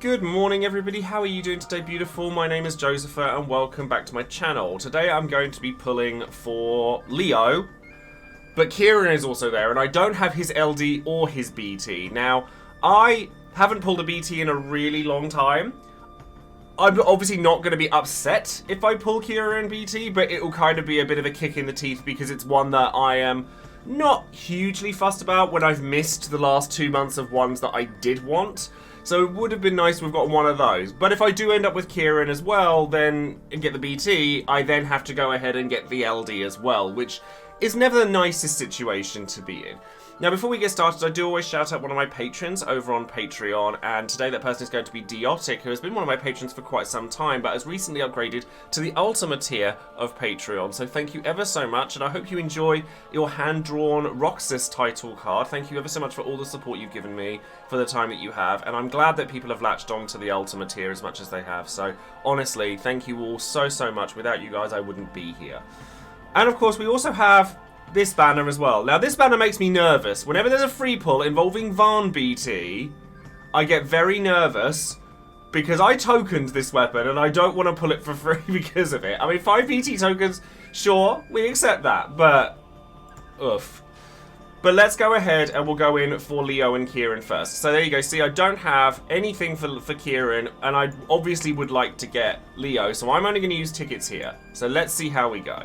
Good morning everybody, how are you doing today, beautiful? My name is Joesephyr and welcome back to my channel. Today I'm going to be pulling for Leo, but Ciaran is also there and I don't have his LD or his BT. Now, I haven't pulled a BT in a really long time. I'm obviously not going to be upset if I pull Ciaran BT, but it will kind of be a bit of a kick in the teeth because it's one that I am not hugely fussed about when I've missed the last 2 months of ones that I did want. So it would have been nice to have got one of those. But if I do end up with Ciaran as well, then and get the BT, I then have to go ahead and get the LD as well, which is never the nicest situation to be in. Now, before we get started, I do always shout out one of my patrons over on Patreon, and today that person is going to be Diotic, who has been one of my patrons for quite some time, but has recently upgraded to the ultimate tier of Patreon. So thank you ever so much, and I hope you enjoy your hand-drawn Roxas title card. Thank you ever so much for all the support you've given me for the time that you have, and I'm glad that people have latched on to the ultimate tier as much as they have. So honestly, thank you all so much. Without you guys, I wouldn't be here. And of course, we also have this banner as well. Now, this banner makes me nervous. Whenever there's a free pull involving Varn BT, I get very nervous because I tokened this weapon and I don't want to pull it for free because of it. I mean, 5 BT tokens, sure, we accept that, but oof. But let's go ahead and we'll go in for Leo and Ciaran first. So there you go. See, I don't have anything for Ciaran, and I obviously would like to get Leo, so I'm only going to use tickets here. So let's see how we go.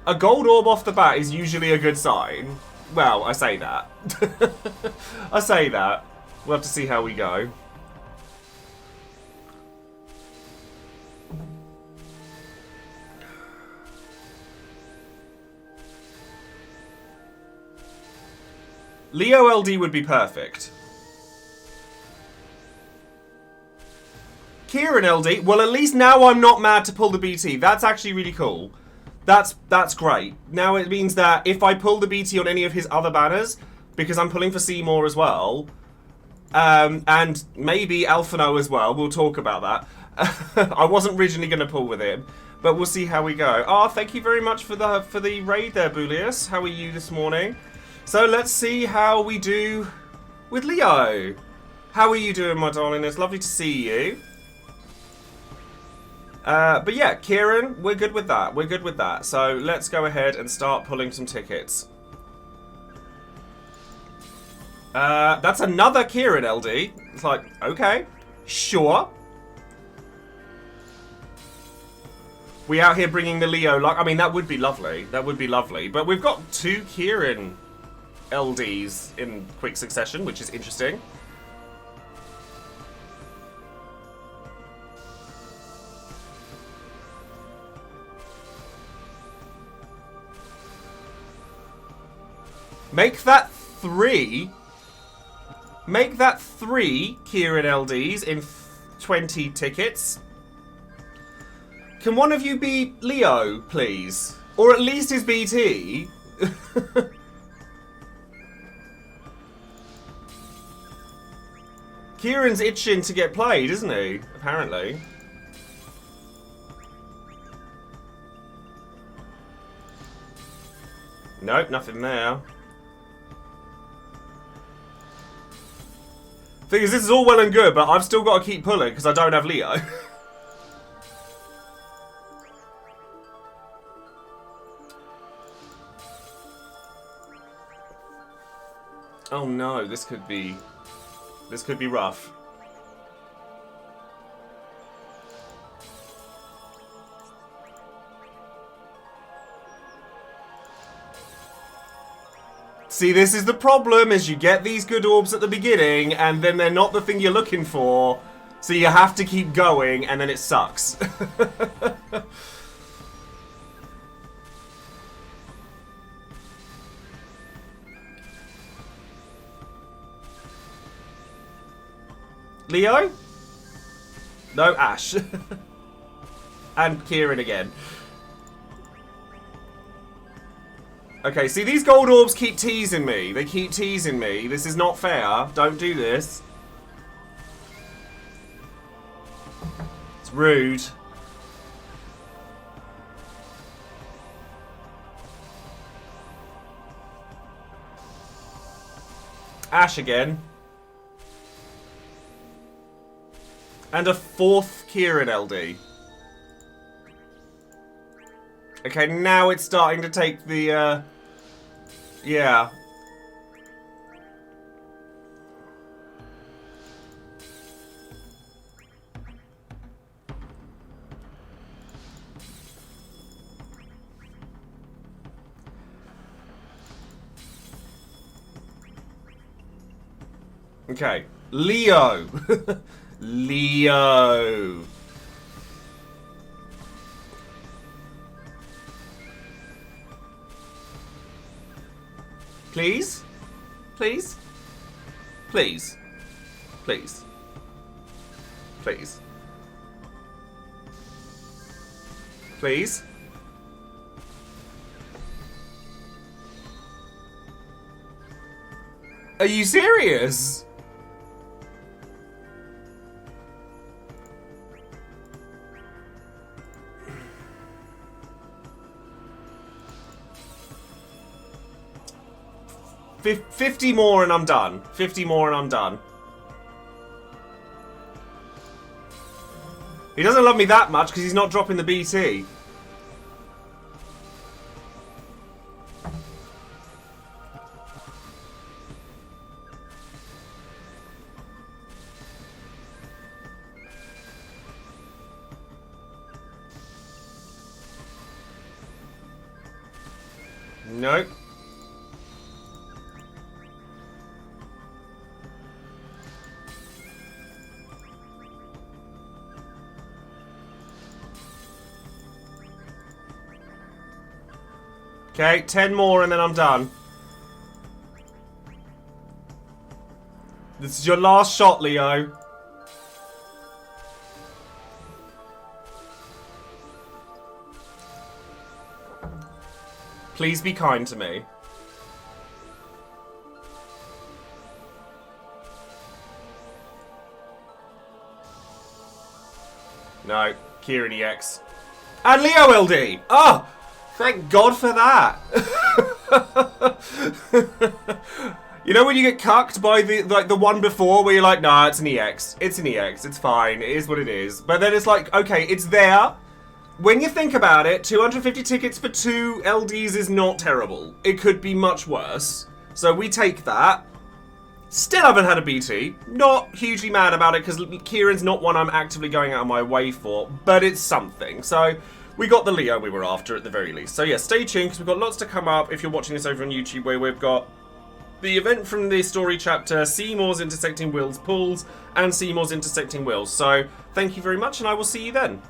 A gold orb off the bat is usually a good sign. Well, I say that. I say that. We'll have to see how we go. Leo LD would be perfect. Ciaran LD, well, at least now I'm not mad to pull the BT. That's actually really cool. That's great. Now it means that if I pull the BT on any of his other banners, because I'm pulling for Seymour as well, and maybe Alphano as well, we'll talk about that. I wasn't originally going to pull with him, but we'll see how we go. Oh, thank you very much for the raid there, Boulius. How are you this morning? So let's see how we do with Leo. How are you doing, my darling? It's lovely to see you. But yeah, Ciaran, we're good with that. We're good with that. So let's go ahead and start pulling some tickets. That's another Ciaran LD. It's like, okay, sure. We out here bringing the Leo luck. I mean, that would be lovely. That would be lovely. But we've got 2 Ciaran LDs in quick succession, which is interesting. Make that 3. Make that 3 Ciaran LDs in 20 tickets. Can one of you be Leo, please? Or at least his BT? Ciaran's itching to get played, isn't he? Apparently. Nope, nothing there. Thing is, this is all well and good, but I've still got to keep pulling because I don't have Leo. Oh no, this could be rough. See, this is the problem, is you get these good orbs at the beginning, and then they're not the thing you're looking for, so you have to keep going, and then it sucks. Leo? No, Ash. And Ciaran again. Okay, see, these gold orbs keep teasing me. They keep teasing me. This is not fair. Don't do this. It's rude. Ash again. And a 4th Ciaran LD. Okay, now it's starting to take the, yeah. Okay, Leo. Leo. Please? Please? Please? Please? Please? Please? Are you serious? Fif 50 more and I'm done. 50 more and I'm done. He doesn't love me that much because he's not dropping the BT. Nope. Okay, 10 more and then I'm done. This is your last shot, Leo. Please be kind to me. No, Ciaran EX. And Leo LD! Oh! Thank God for that. You know when you get cucked by the one before where you're like, nah, it's an EX. It's an EX. It's fine. It is what it is. But then it's like, okay, it's there. When you think about it, 250 tickets for 2 LDs is not terrible. It could be much worse. So we take that. Still haven't had a BT. Not hugely mad about it because Ciaran's not one I'm actively going out of my way for. But it's something. So we got the Leo we were after at the very least. So yeah, stay tuned because we've got lots to come up if you're watching this over on YouTube where we've got the event from the story chapter, Seymour's intersecting Will's pools, and Seymour's intersecting Will's. So thank you very much and I will see you then.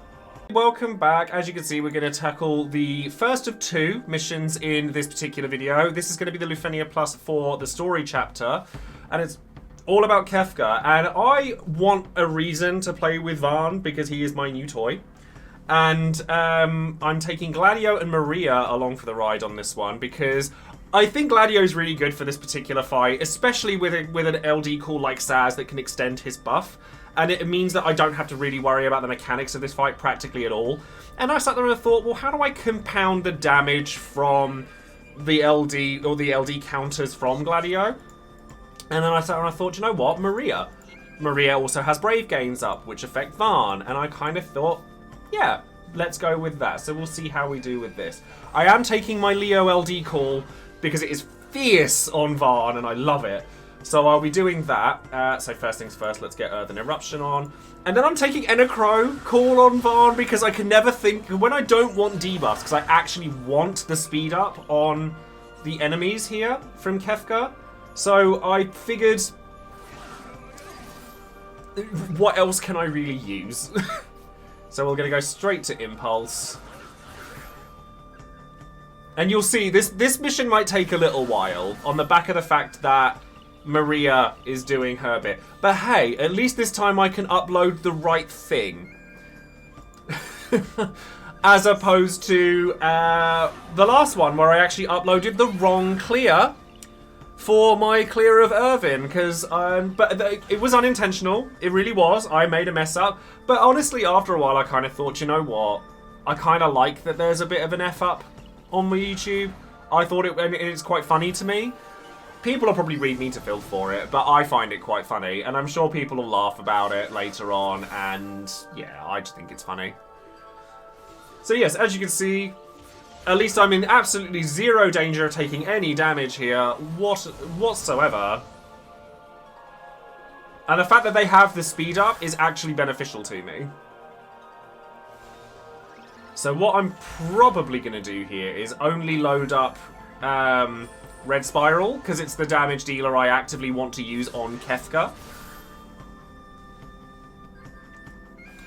Welcome back. As you can see, we're going to tackle the first of 2 missions in this particular video. This is going to be the Lufenia Plus for the story chapter, and it's all about Kefka. And I want a reason to play with Varn because he is my new toy. And I'm taking Gladio and Maria along for the ride on this one because I think Gladio is really good for this particular fight, especially with an LD call like Saz that can extend his buff. And it means that I don't have to really worry about the mechanics of this fight practically at all. And I sat there and I thought, well, how do I compound the damage from the LD or the LD counters from Gladio? And then I sat there and I thought, you know what, Maria. Maria also has Brave Gains up, which affect Varn. And I kind of thought, yeah, let's go with that. So we'll see how we do with this. I am taking my Leo LD call because it is fierce on Varn and I love it. So I'll be doing that. So first things first, let's get Earthen Eruption on. And then I'm taking Enocro call on Varn because I can never think, when I don't want debuffs, because I actually want the speed up on the enemies here from Kefka. So I figured, what else can I really use? So we're going to go straight to Impulse. And you'll see, this mission might take a little while on the back of the fact that Maria is doing her bit. But hey, at least this time I can upload the right thing. As opposed to the last one where I actually uploaded the wrong clear for my clear of Irvin, because it was unintentional. It really was. I made a mess up. But honestly, after a while, I kind of thought, you know what? I kind of like that there's a bit of an F up on my YouTube. I thought it's quite funny to me. People will probably read me to filth for it, but I find it quite funny, and I'm sure people will laugh about it later on, and yeah, I just think it's funny. So yes, as you can see, at least I'm in absolutely zero danger of taking any damage here whatsoever. And the fact that they have the speed up is actually beneficial to me. So what I'm probably going to do here is only load up Red Spiral, because it's the damage dealer I actively want to use on Kefka.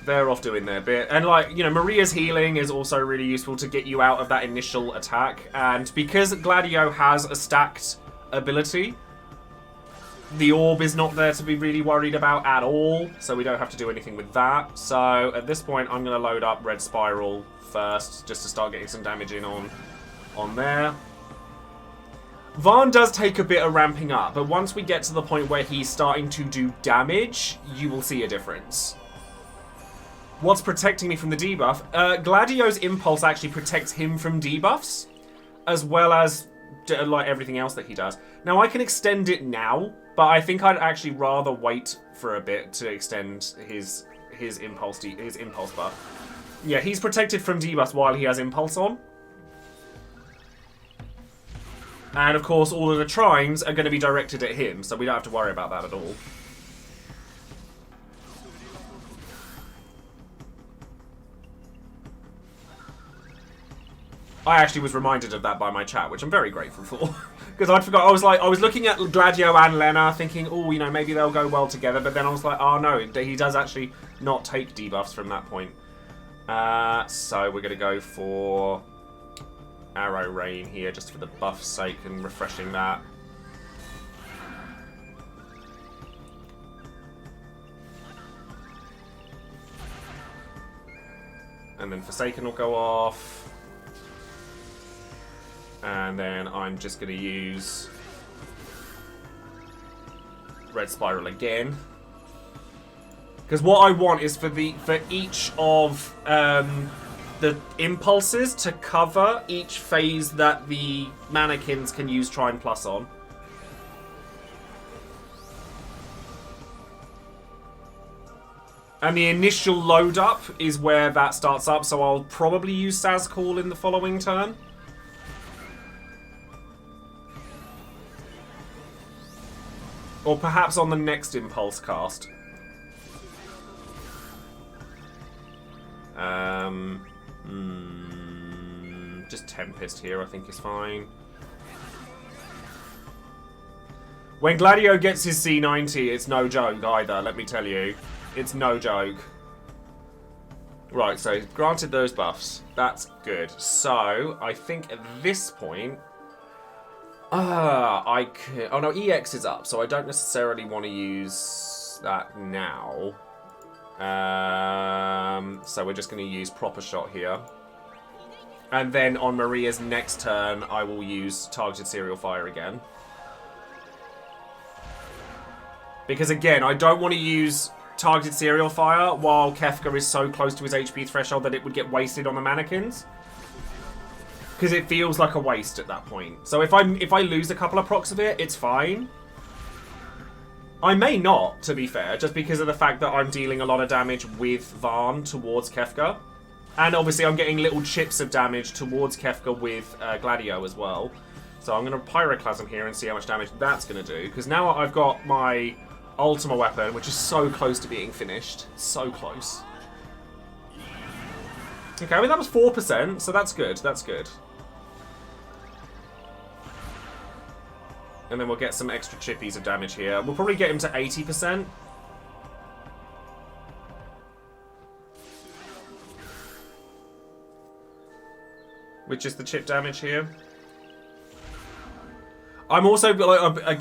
They're off doing their bit. And, like, you know, Maria's healing is also really useful to get you out of that initial attack. And because Gladio has a stacked ability, the orb is not there to be really worried about at all, so we don't have to do anything with that. So, at this point, I'm going to load up Red Spiral first, just to start getting some damage in on there. Varn does take a bit of ramping up, but once we get to the point where he's starting to do damage, you will see a difference. What's protecting me from the debuff? Gladio's Impulse actually protects him from debuffs, as well as like everything else that he does. Now, I can extend it now, but I think I'd actually rather wait for a bit to extend his impulse buff. Yeah, he's protected from debuffs while he has Impulse on. And, of course, all of the trines are going to be directed at him, so we don't have to worry about that at all. I actually was reminded of that by my chat, which I'm very grateful for. Because I'd forgot, I was looking at Gladio and Lena, thinking, oh, you know, maybe they'll go well together, but then I was like, oh no, he does actually not take debuffs from that point. So we're going to go for Arrow Rain here, just for the buff's sake and refreshing that. And then Forsaken will go off. And then I'm just going to use Red Spiral again. Because what I want is for each of the impulses to cover each phase that the mannequins can use Trine Plus on. And the initial load up is where that starts up, so I'll probably use Sazcall in the following turn. Or perhaps on the next impulse cast. Just Tempest here, I think is fine. When Gladio gets his C90, it's no joke either, let me tell you. It's no joke. Right, so granted those buffs. That's good. So, I think at this point... I could... Oh no, EX is up, so I don't necessarily want to use that now. So we're just going to use Proper Shot here. And then on Maria's next turn, I will use Targeted Serial Fire again. Because again, I don't want to use Targeted Serial Fire while Kefka is so close to his HP threshold that it would get wasted on the mannequins. Because it feels like a waste at that point. So if I lose a couple of procs of it, it's fine. I may not, to be fair, just because of the fact that I'm dealing a lot of damage with Varn towards Kefka. And obviously I'm getting little chips of damage towards Kefka with Gladio as well. So I'm going to Pyroclasm here and see how much damage that's going to do. Because now I've got my Ultima weapon, which is so close to being finished. So close. Okay, I mean that was 4%, so that's good, that's good. And then we'll get some extra chippies of damage here. We'll probably get him to 80%. Which is the chip damage here. I'm also, like,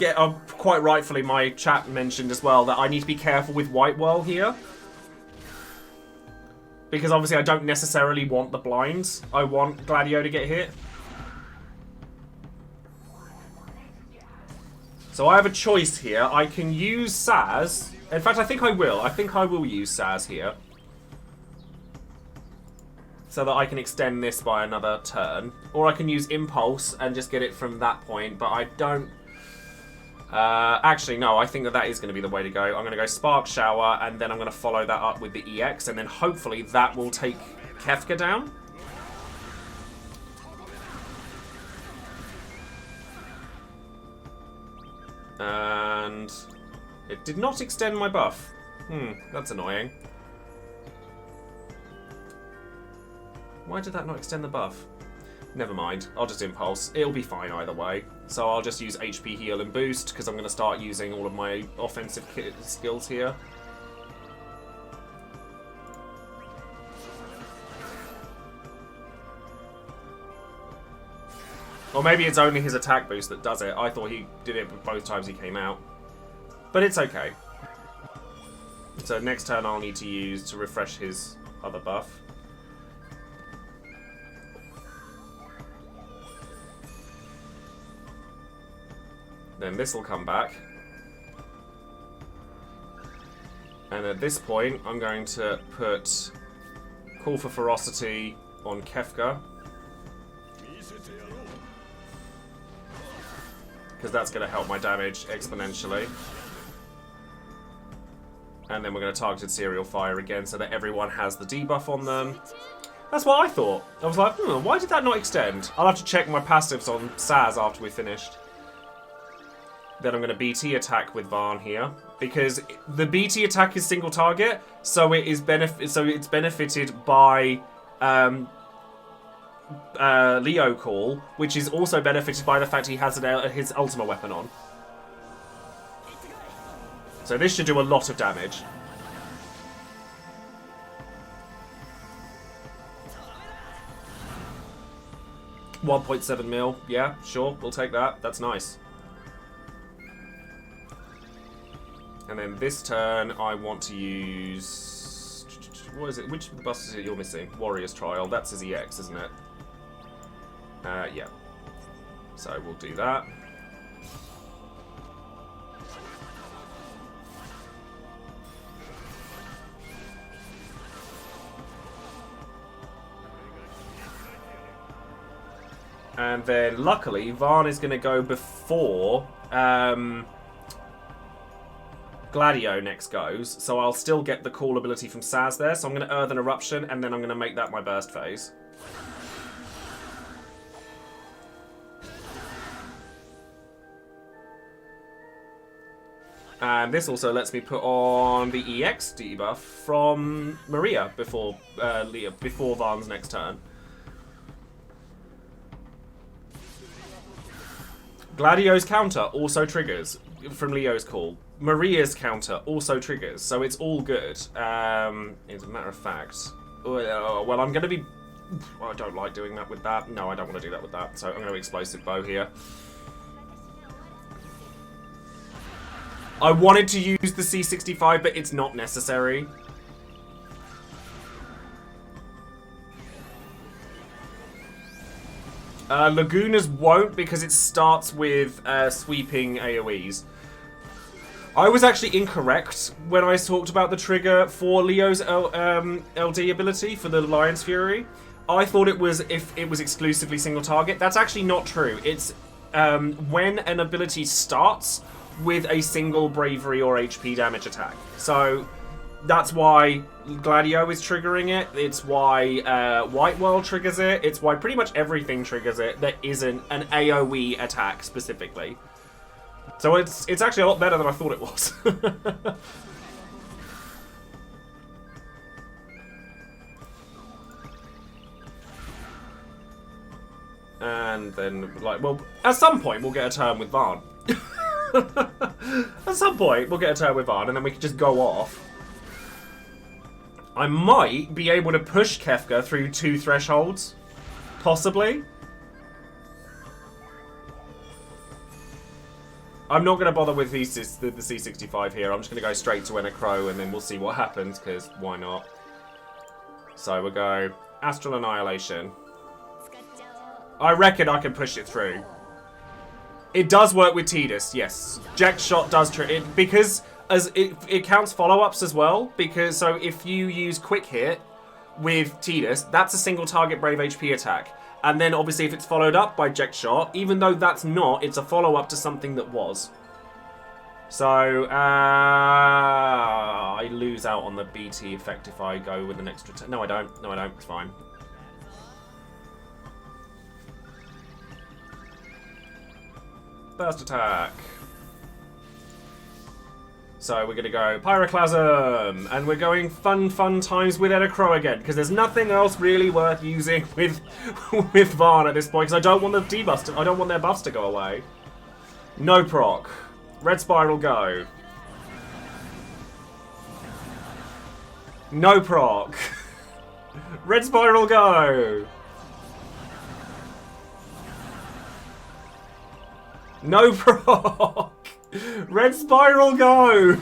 quite rightfully, my chat mentioned as well that I need to be careful with White Whirl here. Because obviously I don't necessarily want the blinds. I want Gladio to get hit. So I have a choice here. I can use Saz. In fact, I think I will. I think I will use Saz here. So that I can extend this by another turn. Or I can use Impulse and just get it from that point. But I don't... Actually, no, I think that is going to be the way to go. I'm going to go Spark Shower, and then I'm going to follow that up with the EX, and then hopefully that will take Kefka down. And it did not extend my buff. That's annoying. Why did that not extend the buff? Never mind, I'll just Impulse. It'll be fine either way. So I'll just use HP Heal and Boost, because I'm going to start using all of my offensive skills here. Or maybe it's only his attack boost that does it. I thought he did it both times he came out. But it's okay. So next turn I'll need to use to refresh his other buff. Then this will come back. And at this point, I'm going to put Call for Ferocity on Kefka. Because that's going to help my damage exponentially. And then we're going to targeted Serial Fire again so that everyone has the debuff on them. That's what I thought. I was like, why did that not extend? I'll have to check my passives on Saz after we're finished. Then I'm going to BT attack with Varn here, because the BT attack is single target, so it's benefited by Leo Call, which is also benefited by the fact he has his ultimate weapon on. So this should do a lot of damage. $1.7 mil, yeah, sure, we'll take that. That's nice. And then this turn, I want to use... What is it? Which of the busts is it you're missing? Warrior's Trial. That's his EX, isn't it? Yeah. So we'll do that. And then, luckily, Varn is going to go before... Gladio next goes, so I'll still get the call ability from Saz there, so I'm going to Earthen Eruption, and then I'm going to make that my burst phase. And this also lets me put on the EX debuff from Maria before Varn's next turn. Gladio's counter also triggers from Leo's call. Maria's counter also triggers, so it's all good. As a matter of fact, well, I'm going to be... I don't like doing that with that. No, I don't want to do that with that, so I'm going to Explosive Bow here. I wanted to use the C65, but it's not necessary. Lagunas won't, because it starts with sweeping AoEs. I was actually incorrect when I talked about the trigger for Leo's LD ability for the Lion's Fury. I thought it was if it was exclusively single target. That's actually not true. It's when an ability starts with a single bravery or HP damage attack. So that's why Gladio is triggering it. It's why White World triggers it. It's why pretty much everything triggers it that isn't an AoE attack specifically. So it's actually a lot better than I thought it was. And then, like, well, at some point we'll get a turn with Varn. At some point we'll get a turn with Varn, and then we can just go off. I might be able to push Kefka through 2 thresholds. Possibly. I'm not going to bother with the C65 here. I'm just going to go straight to Enacro, and then we'll see what happens, because why not? So we'll go Astral Annihilation. I reckon I can push it through. It does work with Tidus, yes. Jack Shot does it because as it counts follow-ups as well. Because so if you use Quick Hit with Tidus, that's a single target Brave HP attack. And then obviously if it's followed up by Jack Shot, even though that's not, it's a follow-up to something that was. So, I lose out on the BT effect if I go with an extra... No, I don't. No, I don't. It's fine. Burst attack. So we're going to go Pyroclasm, and we're going fun times with Edacrow again, because there's nothing else really worth using with Varn at this point, because I don't want the debuffs I don't want their buffs to go away. No proc. Red Spiral go. No proc. Red Spiral go. No proc. Red Spiral go!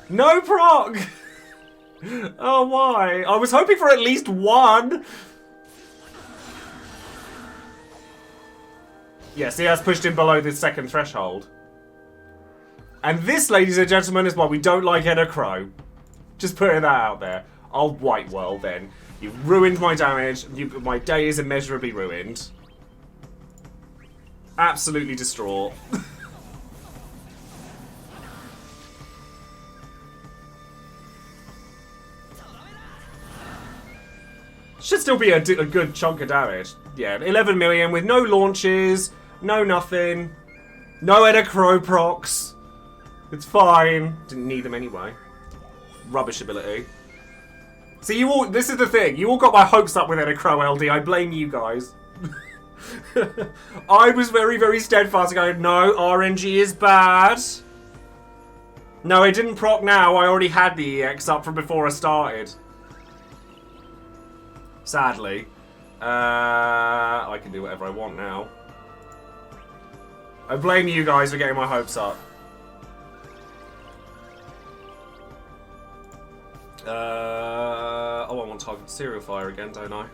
No proc! Oh, why? I was hoping for at least one! Yes, he has pushed him below the second threshold. And this, ladies and gentlemen, is why we don't like Edacrow. Just putting that out there. I'll White Whirl then. You've ruined my damage. My day is immeasurably ruined. Absolutely distraught. Should still be a good chunk of damage. Yeah, 11 million with no launches, no nothing, no Edacrow procs. It's fine. Didn't need them anyway. Rubbish ability. See, you all. This is the thing. You all got my hopes up with Edacrow LD. I blame you guys. I was very steadfast going, no, RNG is bad. No, I didn't proc now. I already had the EX up from before I started. Sadly. I can do whatever I want now. I blame you guys for getting my hopes up. Oh, I want target serial fire again, don't I?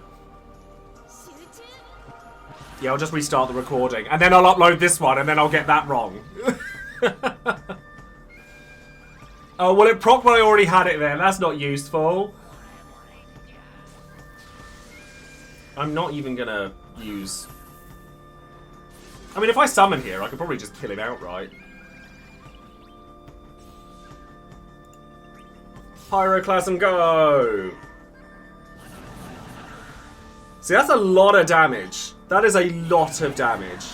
Yeah, I'll just restart the recording, and then I'll upload this one, and then I'll get that wrong. Oh, well, it proc when I already had it then. That's not useful. I'm not even gonna use... I mean, if I summon here, I could probably just kill him outright. Pyroclasm, go! See, that's a lot of damage. That is a lot of damage.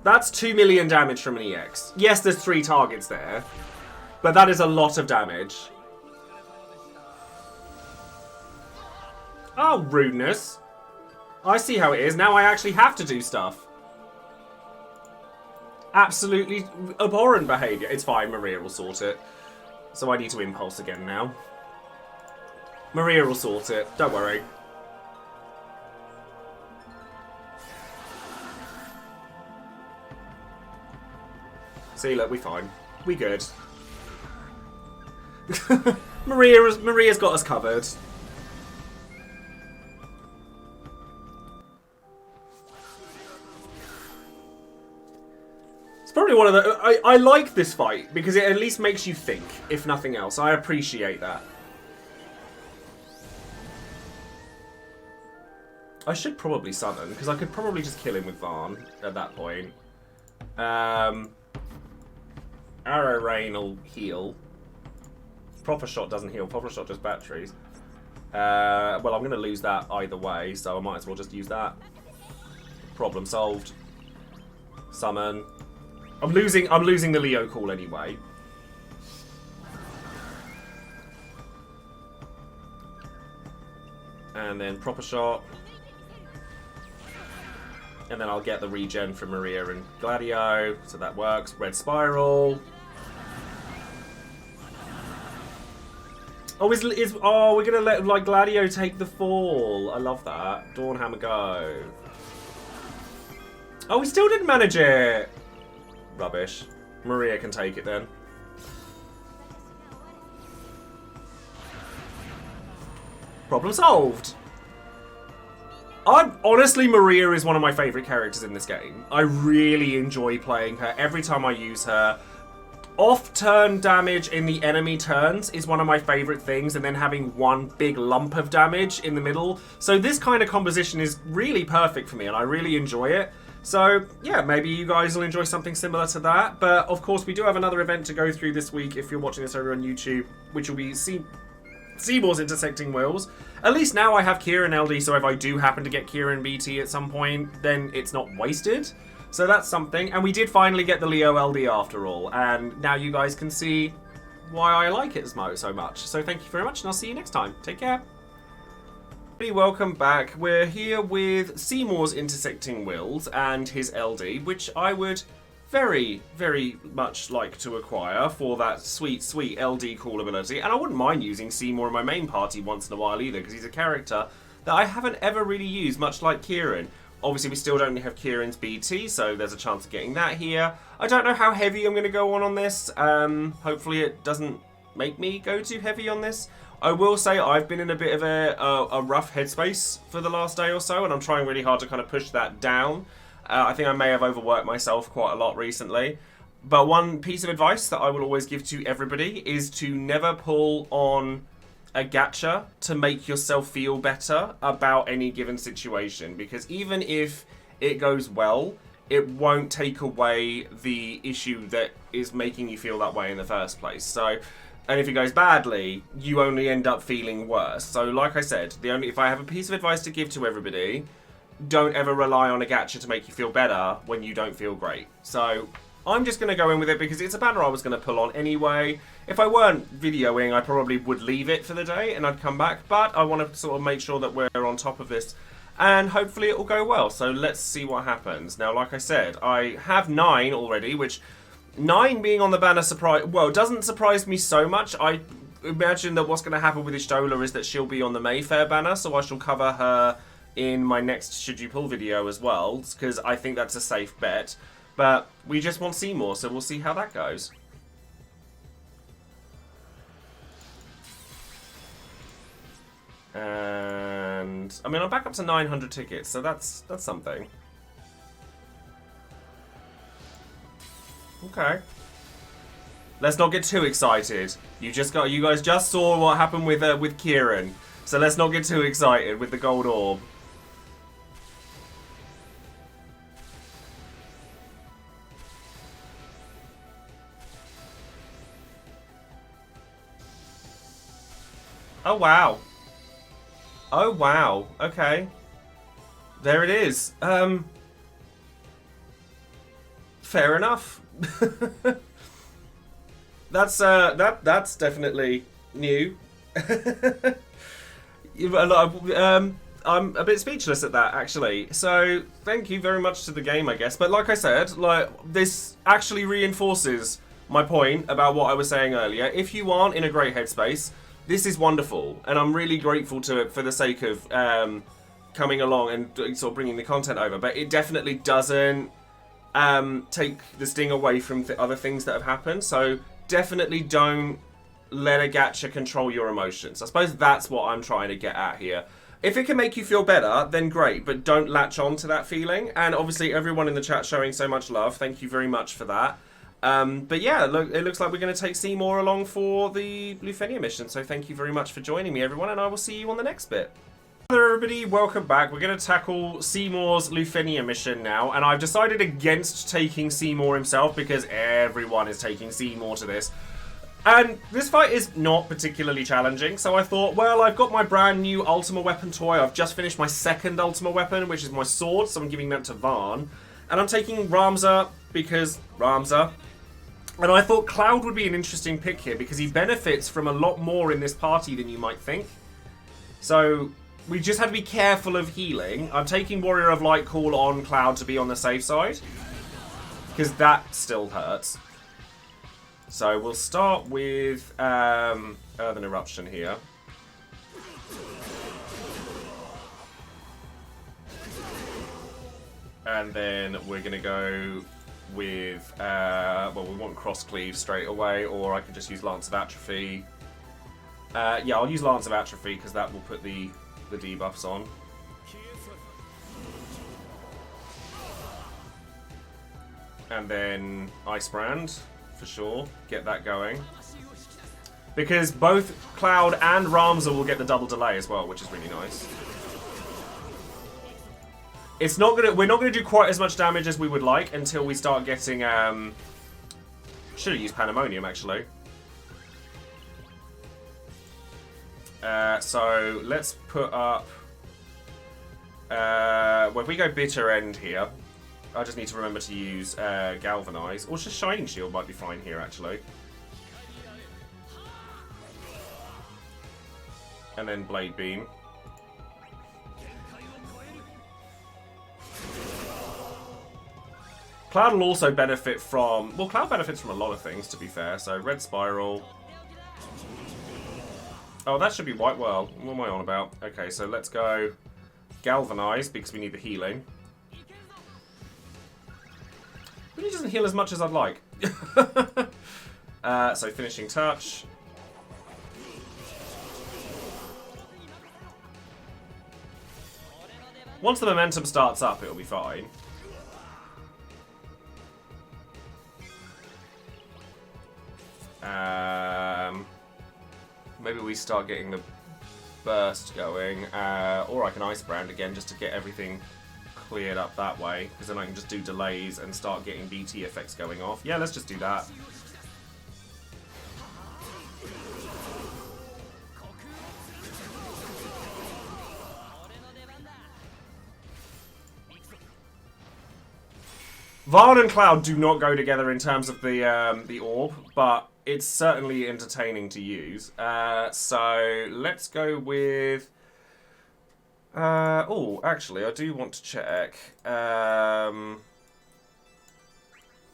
That's 2 million damage from an EX. Yes, there's 3 targets there. But that is a lot of damage. Oh, rudeness. I see how it is. Now I actually have to do stuff. Absolutely abhorrent behaviour. It's fine, Maria will sort it. So I need to impulse again now. Maria will sort it. Don't worry. See, look, we fine. We good. Maria's got us covered. It's probably one of the... I like this fight, because it at least makes you think, if nothing else. I appreciate that. I should probably summon, because I could probably just kill him with Varn at that point. Arrow Rain will heal. Proper Shot doesn't heal. Proper Shot just batteries. Well, I'm going to lose that either way, so I might as well just use that. Problem solved. Summon. I'm losing the Leo call anyway. And then Proper Shot. And then I'll get the regen from Maria and Gladio, so that works. Red Spiral. Oh, oh, we're gonna let like Gladio take the fall. I love that. Dawnhammer go. Oh, we still didn't manage it. Rubbish. Maria can take it then. Problem solved. Honestly, Maria is one of my favourite characters in this game. I really enjoy playing her every time I use her. Off-turn damage in the enemy turns is one of my favourite things, and then having one big lump of damage in the middle. So this kind of composition is really perfect for me, and I really enjoy it. So, yeah, maybe you guys will enjoy something similar to that. But, of course, we do have another event to go through this week if you're watching this over on YouTube, which will be Seymour's Intersecting Wills. At least now I have Ciaran LD, so if I do happen to get Ciaran BT at some point, then it's not wasted. So that's something. And we did finally get the Leo LD after all. And now you guys can see why I like it so much. So thank you very much, and I'll see you next time. Take care. Welcome back. We're here with Seymour's Intersecting Wills and his LD, which I would very, very much like to acquire for that sweet, sweet LD call ability. And I wouldn't mind using Seymour in my main party once in a while either, because he's a character that I haven't ever really used, much like Ciaran. Obviously, we still don't have Ciaran's BT, so there's a chance of getting that here. I don't know how heavy I'm going to go on this. Hopefully it doesn't make me go too heavy on this. I will say I've been in a bit of a rough headspace for the last day or so, and I'm trying really hard to kind of push that down. I think I may have overworked myself quite a lot recently. But one piece of advice that I will always give to everybody is to never pull on a gacha to make yourself feel better about any given situation. Because even if it goes well, it won't take away the issue that is making you feel that way in the first place. So... and if it goes badly, you only end up feeling worse. So, like I said, if I have a piece of advice to give to everybody, don't ever rely on a gacha to make you feel better when you don't feel great. So, I'm just going to go in with it because it's a banner I was going to pull on anyway. If I weren't videoing, I probably would leave it for the day and I'd come back. But I want to sort of make sure that we're on top of this. And hopefully it will go well. So, let's see what happens. Now, like I said, I have 9 already, which... 9 being on the banner doesn't surprise me so much. I imagine that what's going to happen with Ishtola is that she'll be on the Mayfair banner, so I shall cover her in my next Should You Pull video as well, because I think that's a safe bet. But we just want Seymour, so we'll see how that goes. And I mean, I'm back up to 900 tickets, so that's something. Okay. Let's not get too excited. You guys just saw what happened with Ciaran. So let's not get too excited with the gold orb. Oh wow. Oh wow. Okay. There it is. Fair enough. That's definitely new. I'm a bit speechless at that, actually. So thank you very much to the game, I guess. But like I said, this actually reinforces my point about what I was saying earlier. If you aren't in a great headspace, this is wonderful, and I'm really grateful to it for the sake of coming along and sort of bringing the content over. But it definitely doesn't take the sting away from other things that have happened. So definitely don't let a gacha control your emotions. I suppose that's what I'm trying to get at here. If it can make you feel better, then great, but don't latch on to that feeling. And obviously everyone in the chat showing so much love. Thank you very much for that. But yeah, look, it looks like we're going to take Seymour along for the Lufenia mission. So thank you very much for joining me, everyone, and I will see you on the next bit. Hello everybody, welcome back. We're going to tackle Seymour's Lufenia mission now, and I've decided against taking Seymour himself because everyone is taking Seymour to this. And this fight is not particularly challenging, so I thought, well, I've got my brand new Ultima weapon toy. I've just finished my second Ultima weapon, which is my sword, so I'm giving that to Varn. And I'm taking Ramza because Ramza. And I thought Cloud would be an interesting pick here because he benefits from a lot more in this party than you might think. So we just had to be careful of healing. I'm taking Warrior of Light Call on Cloud to be on the safe side, because that still hurts. So we'll start with Earthen Eruption here. And then we're going to go with, well, we want Cross Cleave straight away, or I could just use Lance of Atrophy. Yeah, I'll use Lance of Atrophy because that will put the debuffs on. And then Ice Brand, for sure. Get that going. Because both Cloud and Ramza will get the double delay as well, which is really nice. It's not gonna. We're not gonna do quite as much damage as we would like until we start getting. Should have used Pandemonium actually. So let's put up. Well, if we go Bitter End here, I just need to remember to use Galvanize, or just Shining Shield might be fine here actually. And then Blade Beam. Cloud will also benefit from... Well, Cloud benefits from a lot of things, to be fair. So, Red Spiral. Oh, that should be White Whirl. What am I on about? Okay, so let's go Galvanize, because we need the healing. But he doesn't heal as much as I'd like. So, Finishing Touch. Once the momentum starts up, it'll be fine. Maybe we start getting the burst going, or I can Ice Brand again just to get everything cleared up that way, because then I can just do delays and start getting BT effects going off. Yeah, let's just do that. Varn and Cloud do not go together in terms of the orb, but it's certainly entertaining to use. So let's go with... oh, actually, I do want to check. Oh,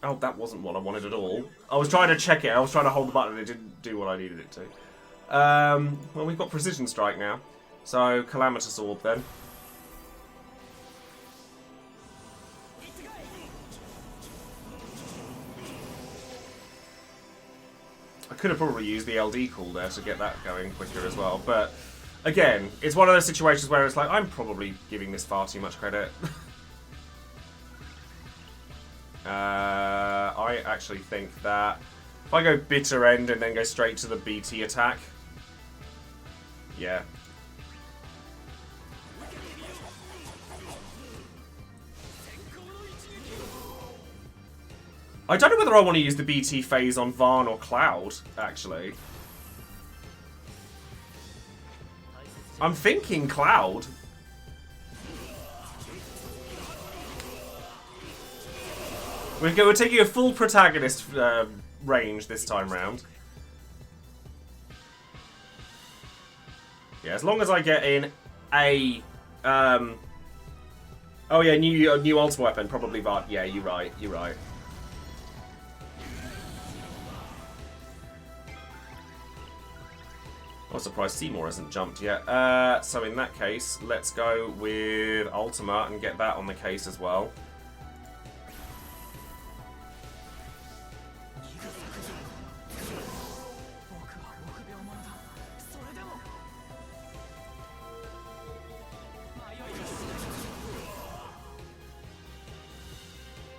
that wasn't what I wanted at all. I was trying to check it. I was trying to hold the button and it didn't do what I needed it to. Well, we've got Precision Strike now. So, Calamitous Orb then. I could have probably used the LD call there to get that going quicker as well, but again, it's one of those situations where it's like, I'm probably giving this far too much credit. I actually think that if I go Bitter End and then go straight to the BT attack, yeah. I don't know whether I want to use the BT phase on Varn or Cloud, actually. I'm thinking Cloud. We're taking a full protagonist range this time round. Yeah, as long as I get in a... oh yeah, new ultimate weapon, probably Varn. Yeah, you're right, you're right. I'm surprised Seymour hasn't jumped yet. So in that case, let's go with Ultima and get that on the case as well.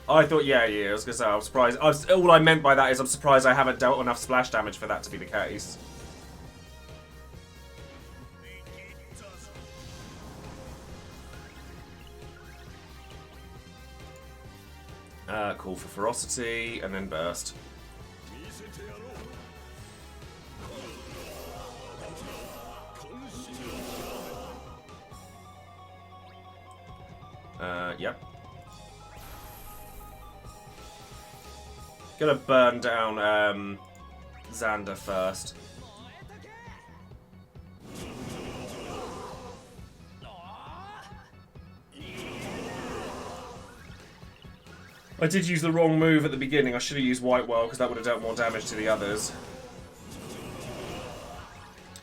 I thought, yeah, I was gonna say, I'm surprised. All I meant by that is I'm surprised I haven't dealt enough splash damage for that to be the case. Call for Ferocity, and then Burst. Yep. Gonna burn down Xander first. I did use the wrong move at the beginning. I should have used White Whirl because that would have dealt more damage to the others.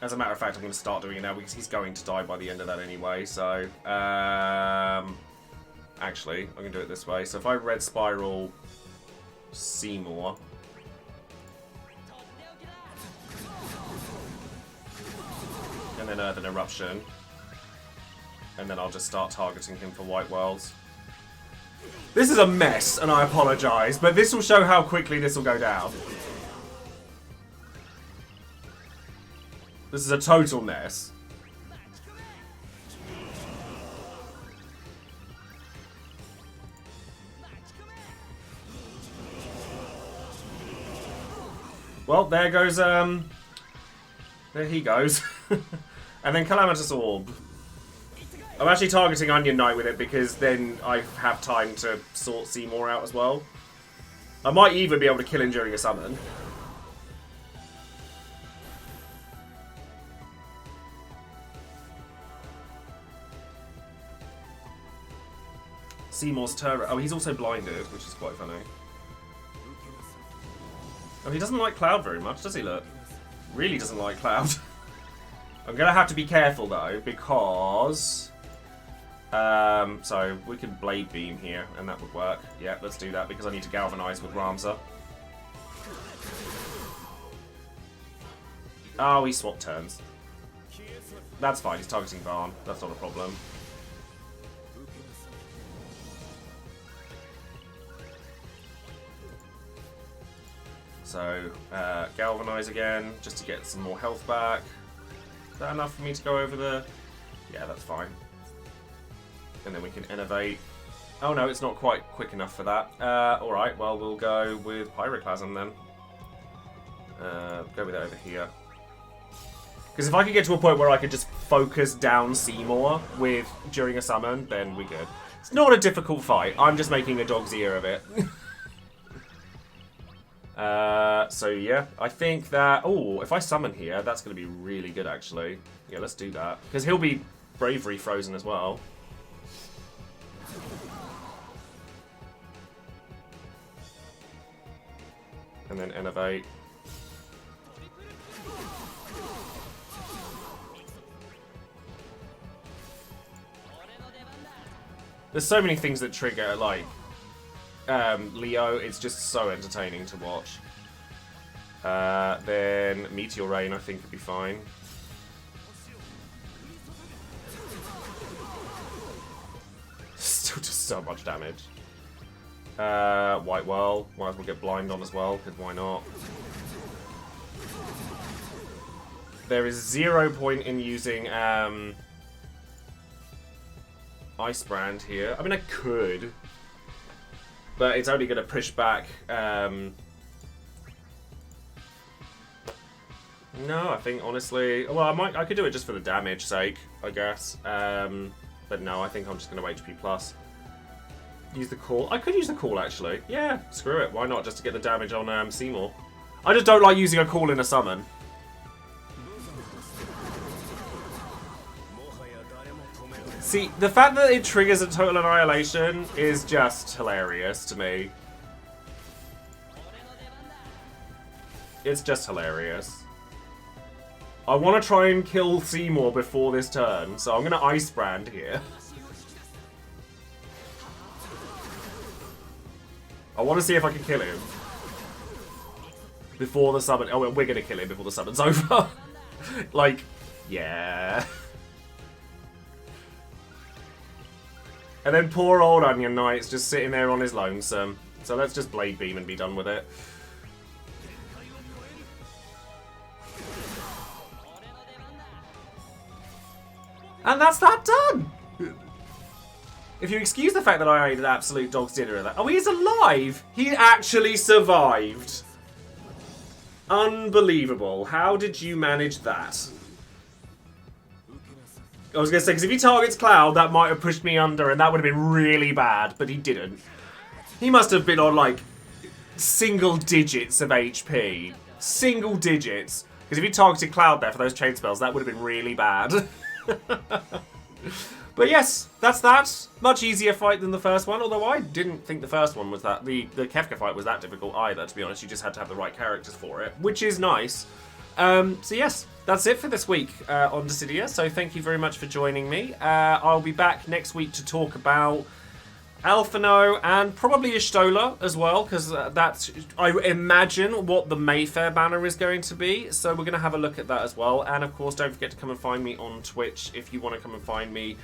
As a matter of fact, I'm going to start doing it now because he's going to die by the end of that anyway. So, actually, I'm going to do it this way. So if I Red Spiral Seymour, and then Earthen Eruption, and then I'll just start targeting him for White Whirls. This is a mess, and I apologise, but this will show how quickly this will go down. This is a total mess. Well, there goes, there he goes. And then Calamitous Orb. I'm actually targeting Onion Knight with it because then I have time to sort Seymour out as well. I might even be able to kill him during a summon. Seymour's turret. Oh, he's also blinded, which is quite funny. Oh, he doesn't like Cloud very much, does he, look? Really doesn't like Cloud. I'm going to have to be careful, though, because... so, we can Blade Beam here, and that would work. Yeah, let's do that, because I need to Galvanize with Ramza. Oh, he swapped turns. That's fine, he's targeting Barn. That's not a problem. So, Galvanize again, just to get some more health back. Is that enough for me to go over the... Yeah, that's fine. And then we can Innovate. Oh no, it's not quite quick enough for that. Alright, well, we'll go with Pyroclasm then. Go with it over here. Because if I could get to a point where I could just focus down Seymour with during a summon, then we're good. It's not a difficult fight. I'm just making a dog's ear of it. So yeah, I think that... Oh, if I summon here, that's going to be really good, actually. Yeah, let's do that. Because he'll be Bravery frozen as well. And then Innovate. There's so many things that trigger, like... Leo, it's just so entertaining to watch. Then Meteor Rain, I think, would be fine. Still just so much damage. White Whirl, might as well get Blind on as well, because why not? There is 0 point in using Ice Brand here. I mean, I could. But it's only going to push back. No, I think honestly, well, I could do it just for the damage sake, I guess. But no, I think I'm just going to HP plus. Use the call. I could use the call actually. Yeah, screw it. Why not? Just to get the damage on Seymour. I just don't like using a call in a summon. See, the fact that it triggers a total annihilation is just hilarious to me. It's just hilarious. I want to try and kill Seymour before this turn, so I'm going to Ice Brand here. I want to see if I can kill him before the summon. Oh, well, we're going to kill him before the summon's over. Like, yeah. And then poor old Onion Knight's just sitting there on his lonesome. So let's just Blade Beam and be done with it. And that's that done! If you excuse the fact that I ate an absolute dog's dinner of that. Oh, he's alive! He actually survived. Unbelievable. How did you manage that? I was going to say, because if he targets Cloud, that might have pushed me under, and that would have been really bad, but he didn't. He must have been on, like, single digits of HP. Single digits. Because if he targeted Cloud there for those chain spells, that would have been really bad. But yes, that's that. Much easier fight than the first one, although I didn't think the first one was that. The Kefka fight was that difficult either, to be honest. You just had to have the right characters for it, which is nice. So yes, that's it for this week on Dissidia. So thank you very much for joining me. I'll be back next week to talk about Alphino and probably Y'shtola as well, because that's, I imagine, what the Mayfair banner is going to be. So we're going to have a look at that as well. And of course, don't forget to come and find me on Twitch if you want to come and find me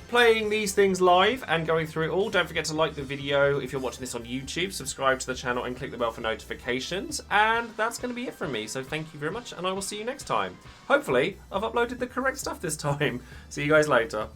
playing these things live and going through it all. Don't forget to like the video if you're watching this on YouTube, subscribe to the channel and click the bell for notifications. And that's going to be it from me. So thank you very much, and I will see you next time. Hopefully, I've uploaded the correct stuff this time. See you guys later.